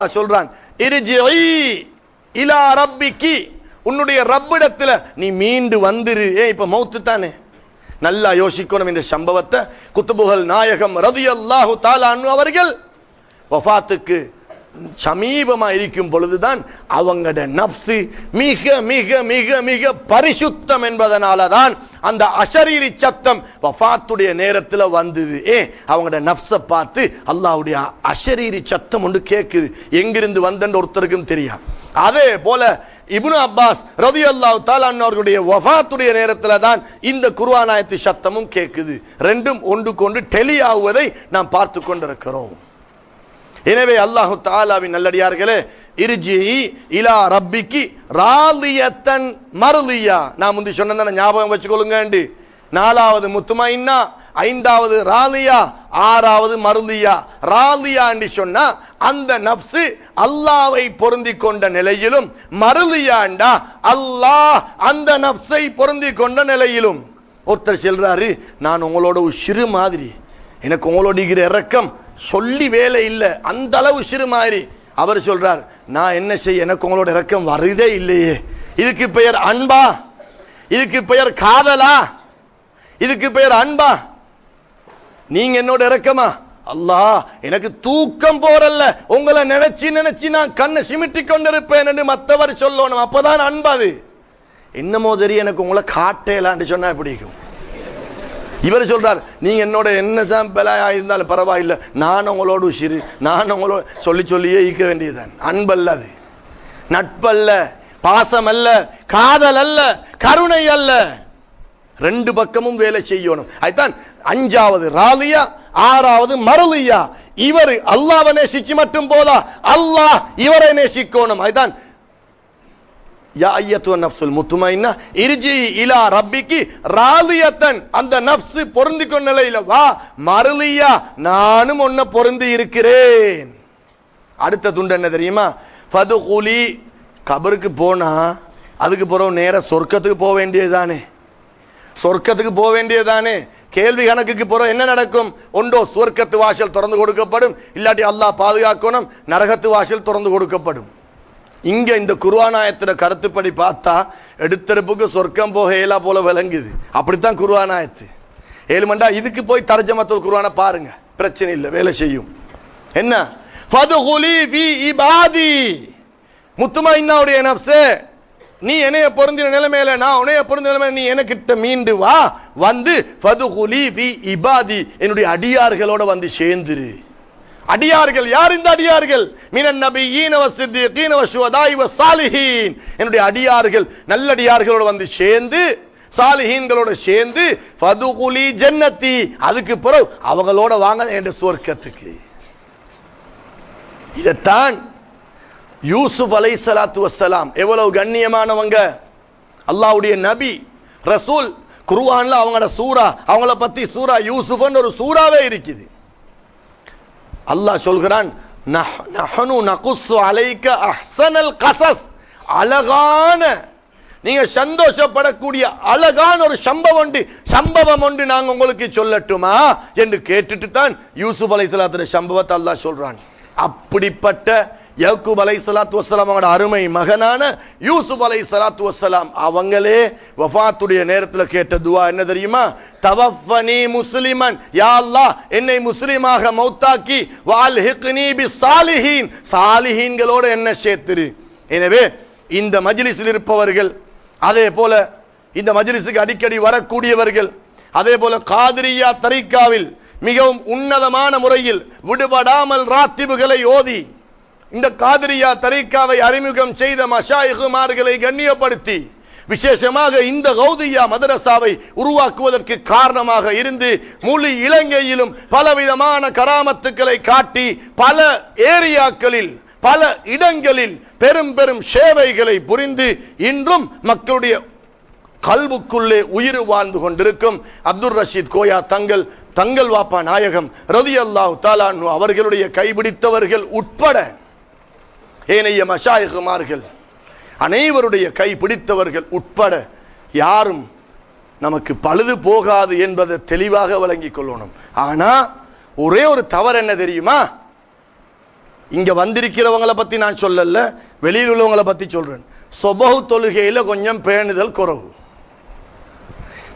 சொல்றான், இர்ஜிஇ இலா ரப்பிக்கி, உன்னுடைய ரப்பிடத்துல நீ மீண்டு வந்துரு. இப்ப மௌத்து தானே. நல்லா யோசிக்கணும் இந்த சம்பவத்தை. குத்துபுகள் நாயகம் ரலியல்லாஹு தஆலா அன்ஹு அவர்கள் வஃபாத்துக்கு சமீபமா இருக்கும் பொழுதுதான் அவங்களோட நஃப்ஸ் மிக மிக மிக மிக பரிசுத்தம் என்பதனால தான் அந்த அஷரீரி சத்தம் வஃபாத்துடைய நேரத்தில் வந்தது. அவங்களோட நஃப்ஸை பார்த்து அல்லாஹ்வுடைய அஷரீரி சத்தம் ஒன்று கேட்குது. எங்கிருந்து வந்தன்னு ஒருத்தருக்கும் தெரியாது. அதே போல இப்னு அப்பாஸ் ரலியல்லாஹு தஆலா அவர்களுடைய வஃபாத்துடைய நேரத்தில் தான் இந்த குர்ஆன் ஆயத்து சத்தமும் கேட்குது. ரெண்டும் ஒன்றுக்கொண்டு டெலி ஆகுவதை நாம் பார்த்து கொண்டிருக்கிறோம். எனவே அல்லாஹு தஆலாவின் நல்லடியார்களே, இர்ஜிஇ இலா ரப்பிக்கி ராலியத்தன் மர்லியா, நான் முந்தி சொன்னதை ஞாபகம் வச்சுக்கொள்ளுங்க. 4வது முத்துமைன்னா, 5வது ராலியா, 6வது மர்லியா. ராலியா என்று சொன்னா அந்த நஃப்ஸ் அல்லாஹ்வை பொருந்தி கொண்ட நிலையிலும், மர்லியாண்டா அல்லாஹ் அந்த நஃப்ஸை பொருந்தி கொண்ட நிலையிலும். ஒருத்தர் சொல்றாரு, நான் உங்களோட ஒரு சிறு மாதிரி, எனக்கு உங்களோட இரக்கம் சொல்லி வேலை இல்லை, அந்த அளவு சிறு மாதிரி. அவர் சொல்றார், நான் என்ன செய்ய, எனக்கு உங்களோட இரக்கம் வருதே இல்லையே. இதுக்கு பெயர் அன்பா? இதுக்கு பெயர் காதலா? இதுக்கு பெயர் அன்பா? நீங்க என்னோட இரக்கமா? அல்லாஹ், எனக்கு தூக்கம் போறல்ல, உங்களை நினைச்சு நினைச்சு நான் கண்ணை சிமிட்டி கொண்டிருப்பேன் என்று மற்றவர் சொல்லணும். அப்பதான் அன்பாது. என்னமோ தெரியும், எனக்கு உங்களை காட்டேலான்னு சொன்னா பிடிக்கும். இவர் சொல்றார், நீங்க என்னோட என்னதான் பலாயா இருந்தாலும் பரவாயில்லை, நான் உங்களோடு சிறு, நான் உங்களோட சொல்லி சொல்லியே ஈக்க வேண்டியதுதான். அன்பல்ல, அது நட்பல்ல, பாசம் அல்ல, காதல் அல்ல, கருணை அல்ல. ரெண்டு பக்கமும் வேலை செய்யணும். அதுதான் 5வது ராலியா, 6வது மர்லியா. இவர் அல்லாஹ்வை நேசிச்சு மட்டும் போதா, அல்லாஹ் இவரை நேசிக்கணும். அதுதான் யா அய்யத்துஹ நஃப்ஸுல் முத்மஇன்னா இர்ஜிஇ இலா ரப்பிக்கி ராலியத்தன், அந்த நஃப்ஸ் பொருந்திக்கொண்ட நிலையில வா. மர்லியா, நானும் உன்னை பொருந்தி இருக்கிறேன். அடுத்த துண்டு என்ன தெரியுமா? ஃபதுகுலி, கபருக்கு போனா அதுக்கு பிறகு நேர சொர்க்கத்துக்கு போக வேண்டியதுதானே. சொர்க்கத்துக்கு போக வேண்டியதுதானே. கேள்வி கணக்குக்கு பிறகு என்ன நடக்கும்? ஒன்றோ சொர்க்கத்து வாசல் திறந்து கொடுக்கப்படும், இல்லாட்டி அல்லாஹ் பாதுகாக்கணும், நரகத்து வாசல் திறந்து கொடுக்கப்படும். இங்க இந்த குர்ஆன் ஆயத்துல கருத்துப்படி பார்த்தா எடுத்தெடுப்புக்கு சொர்க்கம் போக ஏலா போல விளங்குது. அப்படித்தான் குர்ஆன் ஆயத்து. ஏழுமண்டா இதுக்கு போய் தர்ஜமத்துல் குர்ஆனை பாருங்க, பிரச்சனை இல்லை, வேலை செய்யும். என்ன? ஃபதுகுலி ஃபீ இபாதி, முத்துமைன்னாவுடைய நஃப்ஸே, நீ என்னைய பொருந்தின நிலைமையில, நான் உன்னைய பொருந்தின நிலைமையில நீ எனக்கிட்ட மீண்டு வா. வந்து ஃபதுகுலி ஃபீ இபாதி, என்னுடைய அடியார்களோட வந்து சேர்ந்துரு. அடியார்கள் யார்? இந்த அடியார்கள் மினன் நபியீன வஸ்ஸித்தீகீன வஷ்ஷுஹதாஇ வஸ்ஸாலிஹீன், என்னுடைய அடியார்கள் நல்லடியார்களோட வந்து சேர்ந்து, சாலிஹீன்களோட சேர்ந்து, ஃபதுகுலி ஜன்னதி, அதுக்கு பிறகு அவங்களோட வாங்க என்ற சொர்க்கத்துக்கு. இதைத்தான் யூசுப் அலைஹிஸ்ஸலாத்து வஸ்ஸலாம் எவ்வளவு கண்ணியமானவங்க, அல்லாஹ்வுடைய நபி ரசூல். குர்ஆன்ல அவங்களோட சூரா, அவங்கள பத்தி சூரா யூசுப்னு ஒரு சூறாவே இருக்குது. அல்லாஹ் சொல்கிறான், நஹ்னு நகுஸ்ஸு அலைக அஹ்ஸனல் கஸஸ், அழகான, நீங்க சந்தோஷப்படக்கூடிய அழகான ஒரு சம்பவம் ஒன்று நாங்கள் உங்களுக்கு சொல்லட்டுமா என்று கேட்டுட்டு தான் யூசுப் அலைஹிஸ்ஸலாத்துடைய சம்பவத்தை அல்லாஹ் சொல்றான். அப்படிப்பட்ட யாக்கூப் அலைஹிஸ்ஸலாத்து வஸ்ஸலாம் அவங்களோட அருமை மகனான யூசுப் அலைஹிஸ்ஸலாத்து வஸ்ஸலாம் அவங்களே வஃபாத்துடைய நேரத்தில் கேட்ட துஆ என்ன தெரியுமா? தவஃபனி முஸ்லிமன், யா அல்லாஹ் என்னை முஸ்லிமாக மௌத்தாக்கி, வஅல்ஹிக்னி பிஸ்ஸாலிஹீன், சாலிஹீன்களோடு என்ன சேர்த்துரு. எனவே இந்த மஜ்லிஸில் இருப்பவர்கள், அதே போல இந்த மஜ்லிஸுக்கு அடிக்கடி வரக்கூடியவர்கள், அதே போல காதிரியா தரீக்காவில் மிகவும் உன்னதமான முறையில் விடுபடாமல் ராத்திபுகளை ஓதி இந்த காதிரியா தரீக்காவை அறிமுகம் செய்த மஷாயிகுமார்களை கண்ணியப்படுத்தி, விசேஷமாக இந்த கௌதியா மதரசாவை உருவாக்குவதற்கு காரணமாக இருந்து முழு இலங்கையிலும் பலவிதமான கராமத்துக்களை காட்டி பல ஏரியாக்களில் பல இடங்களில் பெரும் பெரும் சேவைகளை புரிந்து இன்றும் மக்களுடைய கல்புக்குள்ளே உயிர் வாழ்ந்து கொண்டிருக்கும் அப்துல் ரஷீத் கோயா தங்கள் வாப்பா நாயகம் ரலியல்லாஹு தஆலா அன்ஹு அவர்களுடைய கைபிடித்தவர்கள் உட்பட ஏனைய மஷாயிகுமார்கள் அனைவருடைய கை பிடித்தவர்கள் உட்பட யாரும் நமக்கு பழுது போகாது என்பதை தெளிவாக விளங்கிக் கொள்ளணும். ஆனா ஒரே ஒரு தவறு என்ன தெரியுமா? இங்க வந்திருக்கிறவங்களை பத்தி நான் சொல்லல, வெளியில் உள்ளவங்களை பத்தி சொல்றேன். சுபஹ் தொழுகையில கொஞ்சம் பேணுதல் குறைவு.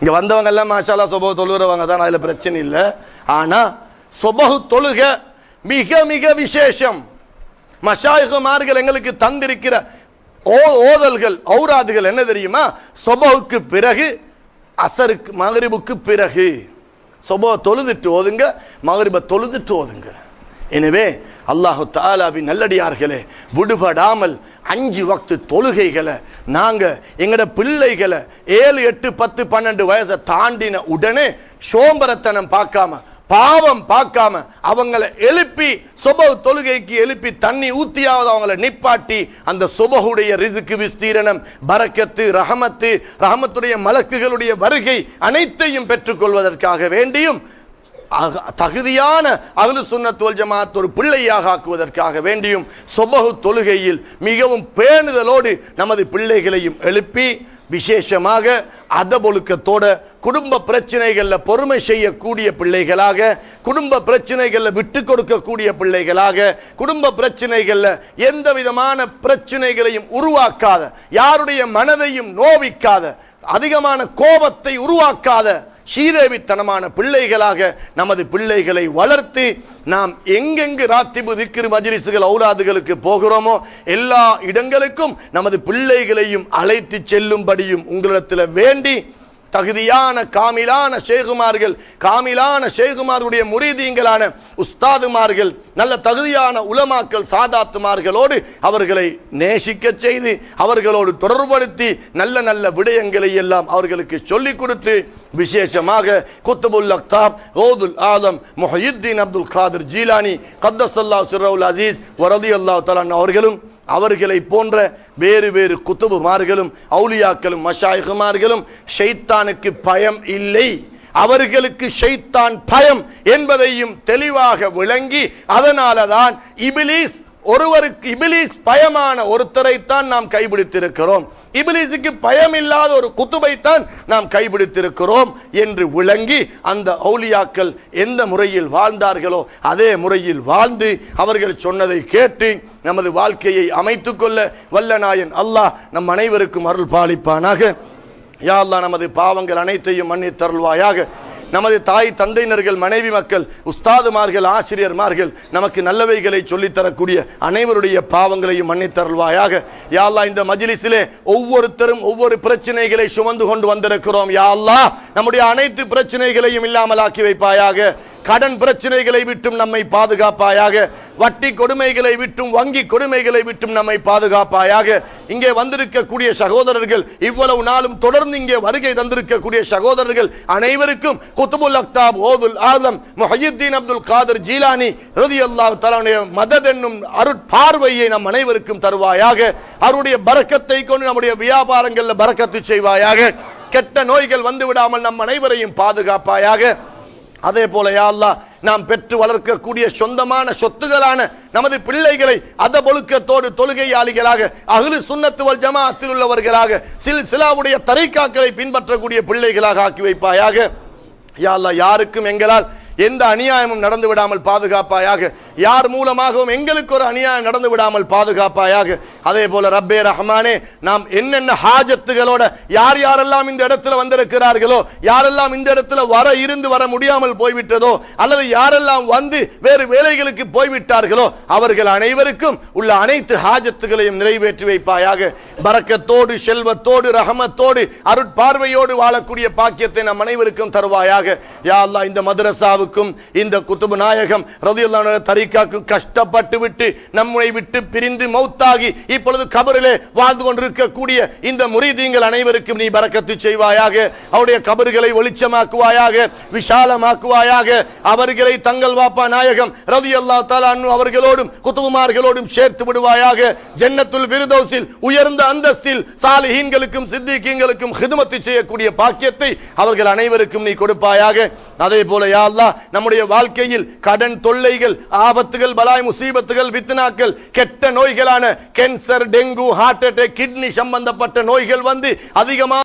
இங்க வந்தவங்க எல்லாம் மாஷாஅல்லாஹ் சுபஹ் தொழுகிறவங்க தான், அதுல பிரச்சனை இல்லை. ஆனா சுபஹ் தொழுகை மிக மிக விசேஷம். மஷாயிகுமார்கள் எங்களுக்கு தந்திருக்கிற ஓதல்கள் ஔராதுகள் என்ன தெரியுமா? சுபஹுக்கு பிறகு, அசருக்கு மக்ரிபுக்கு பிறகு. சுபஹ் தொழுதுட்டு ஓதுங்க, மக்ரிப தொழுதுட்டு ஓதுங்க. எனவே அல்லாஹு தஆலாவின் நல்லடியார்களே, விடுபடாமல் 5 வக்து தொழுகைகளை நாங்க எங்கட பிள்ளைகளை 7, 8, 10, 12 வயசை தாண்டின உடனே சோம்பரத்தனம் பார்க்காம, பாவம் பார்க்காம அவங்களை எழுப்பி சுபஹ் தொழுகைக்கு எழுப்பி தண்ணி ஊத்தியாவது அவங்களை நிப்பாட்டி அந்த சுபஹுடைய ரிஸ்க் விஸ்தீரணம், பரக்கத்து, ரஹமத்து, ரஹமத்துடைய மலக்குகளுடைய வருகை அனைத்தையும் பெற்றுக்கொள்வதற்காக வேண்டியும் தகுதியான அஹ்லு சுன்னத் வல் ஜமாஅத் ஒரு பிள்ளையாக ஆக்குவதற்காக வேண்டியும் சுபஹ் தொழுகையில் மிகவும் பேணுதலோடு நமது பிள்ளைகளையும் எழுப்பி விசேஷமாக அதபொழுக்கத்தோட குடும்ப பிரச்சனைகள்ல பொறுமை செய்யக்கூடிய பிள்ளைகளாக, குடும்ப பிரச்சனைகள்ல விட்டு கொடுக்கக்கூடிய பிள்ளைகளாக, குடும்ப பிரச்சனைகள்ல எந்த விதமான பிரச்சனைகளையும் உருவாக்காத, யாருடைய மனதையும் நோவிக்காத, அதிகமான கோபத்தை உருவாக்காத சீதேவித்தனமான பிள்ளைகளாக நமது பிள்ளைகளை வளர்த்து நாம் எங்கெங்கு ராத்திபு திக்ர் மஜ்லிஸ்கள் ஔலாதுகளுக்கு போகிறோமோ எல்லா இடங்களுக்கும் நமது பிள்ளைகளையும் அழைத்து செல்லும்படியும் உங்களிடத்தில் வேண்டி தகுதியான காமிலான ஷேகுமார்களுடைய முரீதீங்களான உஸ்தாதுமார்கள், நல்ல தகுதியான உலமாக்கள், சாதாத்துமார்களோடு அவர்களை நேசிக்க செய்து அவர்களோடு தொடர்படுத்தி நல்ல நல்ல விடயங்களை எல்லாம் அவர்களுக்கு சொல்லிக் கொடுத்து விசேஷமாக குத்துபுல் அக்தாப் கௌதுல் ஆலம் முஹய்யித்தீன் அப்துல் காதிர் ஜீலானி கத்தஸல்லாஹு சிர்ரஹுல் அஸீஸ் வ ரலியல்லாஹு தஆலா அவர்களும் அவர்களை போன்ற வேறு வேறு குத்துபுமார்களும் அவுலியாக்களும் மஷாயிகுமார்களும் ஷைத்தானுக்கு பயம் இல்லை, அவர்களுக்கு ஷைத்தான் பயம் என்பதையும் தெளிவாக விளங்கி, அதனாலதான் இபிலீஸ் பயமான ஒருத்தரைத்தான் நாம் கைபிடித்திருக்கிறோம், இபிலீஸுக்கு பயம் இல்லாத ஒரு குத்துபைத்தான் நாம் கைபிடித்திருக்கிறோம் என்று விளங்கி அந்த அவுலியாக்கள் எந்த முறையில் வாழ்ந்தார்களோ அதே முறையில் வாழ்ந்து அவர்கள் சொன்னதை கேட்டு நமது வாழ்க்கையை அமைத்துக் கொள்ள வல்ல நாயன் அல்லாஹ் நம் அனைவருக்கும் அருள் பாலிப்பானாக. யா அல்லாஹ் நமது பாவங்கள் அனைத்தையும் மன்னித்தருள்வாயாக. நமது தாய் தந்தையினர்கள், மனைவி மக்கள், உஸ்தாதுமார்கள், ஆசிரியர்மார்கள் நமக்கு நல்லவைகளை சொல்லித்தரக்கூடிய அனைவருடைய பாவங்களையும் மன்னித்தருள்வாயாக. யா அல்லாஹ் இந்த மஜ்லிஸிலே ஒவ்வொருத்தரும் ஒவ்வொரு பிரச்சனைகளை சுமந்து கொண்டு வந்திருக்கிறோம். யா அல்லாஹ் நம்முடைய அனைத்து பிரச்சனைகளையும் இல்லாமலாக்கி வைப்பாயாக. கடன் பிரச்சனைகளை விட்டும் நம்மை பாதுகாப்பாயாக. வட்டி கொடுமைகளை விட்டும் வங்கி கொடுமைகளை விட்டும் நம்மை பாதுகாப்பாயாக. இங்கே வந்திருக்கக்கூடிய சகோதரர்கள், இவ்வளவு நாளும் தொடர்ந்து இங்கே வருகை தந்திருக்கக்கூடிய சகோதரர்கள் அனைவருக்கும் குத்துபுல் அக்தாப் கௌதுல் ஆலம் முஹய்யித்தீன் அப்துல் காதிர் ஜீலானி ரலியல்லாஹு தஆலா மதத் என்னும் அருட்பார்வையை நம் அனைவருக்கும் தருவாயாக. அவருடைய பரக்கத்தை கொண்டு நம்முடைய வியாபாரங்களில் பரக்கத்து செய்வாயாக. கெட்ட நோய்கள் வந்து விடாமல் நம் அனைவரையும் பாதுகாப்பாயாக. அதே போல யா அல்லாஹ் நாம் பெற்று வளர்க்கக்கூடிய சொந்தமான சொத்துகளான நமது பிள்ளைகளை அதபொழுக்கத்தோடு தொழுகையாளிகளாக, அஹ்லு சுன்னத் வல் ஜமாஅத்தில் உள்ளவர்களாக, சில்சிலாவுடைய தரீக்காக்களை பின்பற்றக்கூடிய பிள்ளைகளாக ஆக்கி வைப்பாயாக. யா அல்லாஹ் யாருக்கும் எங்களால் எந்த அநியாயமும் நடந்து விடாமல் பாதுகாப்பாயாக. யார் மூலமாகவும் எங்களுக்கு ஒரு அநியாயம் நடந்து விடாமல் பாதுகாப்பாயாக. அதே போல ரப்பே ரஹ்மானே, நாம் என்னென்ன ஹாஜத்துகளோட யார் யாரெல்லாம் இந்த இடத்துல வந்திருக்கிறார்களோ, யாரெல்லாம் இந்த இடத்துல வர முடியாமல் போய்விட்டதோ, அல்லது யாரெல்லாம் வந்து வேறு வேலைகளுக்கு போய்விட்டார்களோ அவர்கள் அனைவருக்கும் உள்ள அனைத்து ஹாஜத்துகளையும் நிறைவேற்றி வைப்பாயாக. பரக்கத்தோடு, செல்வத்தோடு, ரஹமத்தோடு, அருட்பார்வையோடு வாழக்கூடிய பாக்கியத்தை நம் அனைவருக்கும் தருவாயாக. யா அல்லாஹ் இந்த மதரசாவுக்கும் இந்த குத்துபு நாயகம் ரலியல்லாஹு அன்ஹு தரீக்காக்கும் கஷ்டப்பட்டு விட்டு நம்மை விட்டு பிரிந்து மௌத்தாகி இப்பொழுது கபரிலே வாழ்ந்து கொண்டிருக்கக்கூடிய இந்த முரீதீங்கள் அனைவருக்கும் நீ பரக்கத்து செய்வாயாக. அவருடைய கபர்களை வெளிச்சமாக்குவாயாக, விஷாலமாக்குவாயாக. அவர்களை தங்கள் வாப்பா நாயகம் ரலியல்லாஹு தஆலா அன்ஹு அவர்களோடும் குத்துபுமார்களோடும் சேர்த்து விடுவாயாக. ஜன்னத்துல் ஃபிர்தௌஸில் உயர்ந்த அந்தஸ்தில் சாலிஹீன்களுக்கும் சித்திகீன்களுக்கும் ஹிதமத் செய்யக்கூடிய பாக்கியத்தை அவர்கள் அனைவருக்கும் நீ கொடுப்பாயாக. அதே போல யா அல்லாஹ் நம்முடைய வாழ்க்கையில் கடன் தொல்லைகள், ஆபத்துகள், பலாய் முசீபத்துகள், வித்னாக்கள், கெட்ட நோய்களான cancer, dengue, heart attack, kidney சம்பந்தப்பட்ட நோய்கள் வந்து அதிகமாக